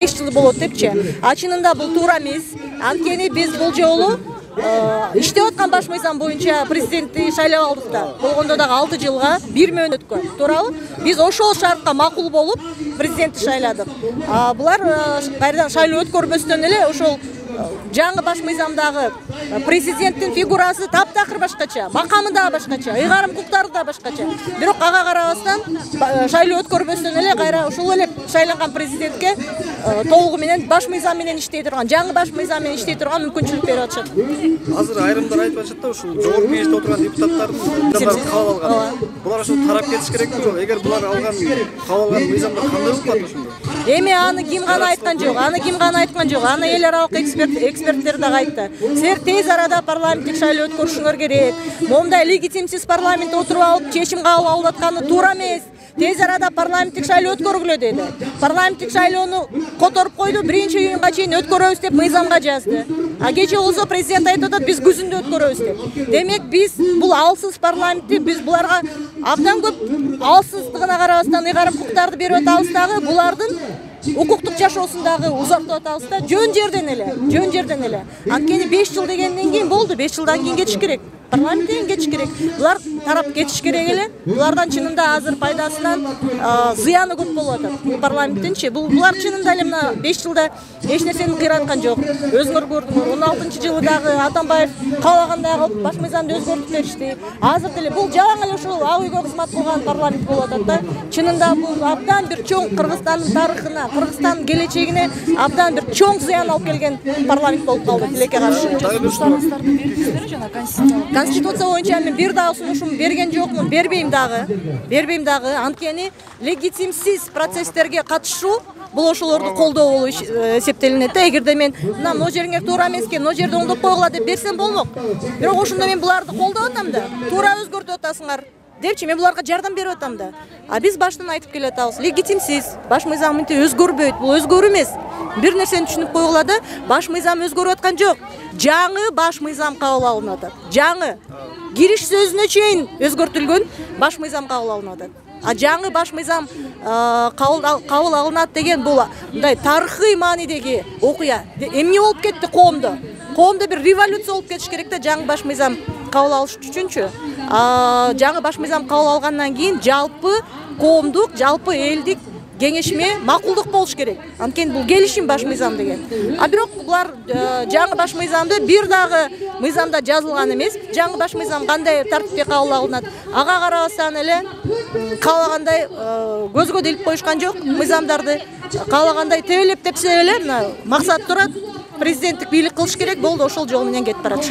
5 жыл болот депчи. А чынында бул туура эмес. Анткени биз бул жолу иштеп аткан баш мыйзам боюнча президентти шайлап алдык да. Болгондо дагы 6 жылга 1 мөөнөткө. Туурабы? Биз ошол шартка макул болуп президентти шайладык. Булар кайрадан шайлоо өткөрбөстөн эле ошол жаңы баш мыйзамдагы президенттин фигурасы таптакыр башкача, макамы да башкача, ыйгарым укуктары да башкача. Бирок ага карабастан шайлоо өткөрбөстөн эле кайра ушул эле шайланган президентке толугу менен баш мыйзам менен иштей турган, жаңы баш мыйзам менен иштей турган мүмкүнчүлүк берип атышат. Азыр айрымдар айтып атышат да, ушул жогорку кеңеште отурган депутаттардын кабыл алган. Булар ошол тарап кетиш керекпи? Эгер булар алган кабыл алган мыйзамдар кандай болуп калат ошондо? Эми аны ким гана айткан жок, аны эл аралык эксперттер да айтты. Силер тез арада парламенттик шайлоо өткөрүшүңөр керек. Момундай легитимсиз парламент отуруп алып чечим кабыл алып атканы туура эмес. Тез арада парламенттик шайлоо өткөргүлө деди. Парламенттик шайлоону которуп койду, 1-июнга чейин өткөрөбүз деп мыйзамга жазды. А кече болсо президент айтып атат, биз күзүндө өткөрөбүз деп. Демек биз бул алсыз парламентти биз буларга абдан көп алсыздыгына карабастан ыйгарым укуктарды берип атабыз дагы, булардын укуктук жашоосун дагы узартып атабыз да, жөн жерден эле. Анткени 5 жыл дегенден кийин болду, 5 жылдан кийин кетиш керек. Парламенттен кетиш керек. Булар тарап кетиш керек эле. Булардан чынында азыр пайдасынан зыяны көп болуп атат. Бул парламенттенчи, булар чынында эле мына 5 жылда эч нерсени кыйраткан жок. Өзүңөр көрдүңөр. 16-жылы дагы Атамбаев каалагандай баш мыйзамды өзгөртүп беришти. Азыр деле бул жаңы эле ушул ак үйгө кызмат кылган парламент болуп атат да. Чынында бул абдан бир чоң Кыргызстандын тарыхына, Кыргызстандын келечегине абдан бир чоң зыян алып келген парламент болуп калды. Тилекке каршы. Конституция боюнча мен бир дагы сунушум берген жокмун, бербейм дагы. Анткени легитимсиз процесстерге катышуу бул ошолорду колдоо болуп эсептелинет да. Эгерде мен мына могу жериңер туура эмес экен, могу жерди оңдоп койгула деп берсем болмок. Бирок ошондо мен буларды колдоп атам да. Туура өзгөртүп атасыңар депчи, мен буларга жардам берип атам да. А биз баштан айтып келе атабыз, легитимсиз баш мыйзам мынтип өзгөрбөйт, бул өзгөрүү эмес. Бир нерсени түшүнүп койгула да, баш мыйзам өзгөрүп аткан жок. Жаңы баш мыйзам кабыл алынып атат. Жаңы кириш сөзүнө чейин өзгөртүлгөн баш мыйзам кабыл алынып атат. А жаңы баш мыйзам кабыл алынат деген бул мындай тарыхый маанидеги окуя. Эмне болуп кетти коомдо? Коомдо бир революция болуп кетиш керек да, жаңы баш мыйзам кабыл алыш үчүнчү. Жаңы баш мыйзам кабыл алгандан кийин жалпы коомдук, жалпы элдик кеңешме макулдук болуш керек. Анткени бул келишим баш мыйзам деген. А бирок булар жаңы баш мыйзамды бир дагы мыйзамда жазылган эмес. Жаңы баш мыйзам кандай тартипте кабыл алынат? Ага карабастан эле каалагандай көзгө да илип коюшкан жок мыйзамдарды. Каалагандай тебелеп тепсе эле максат турат. Президенттик бийлик кылыш керек болду, ошол жол менен кетип барат.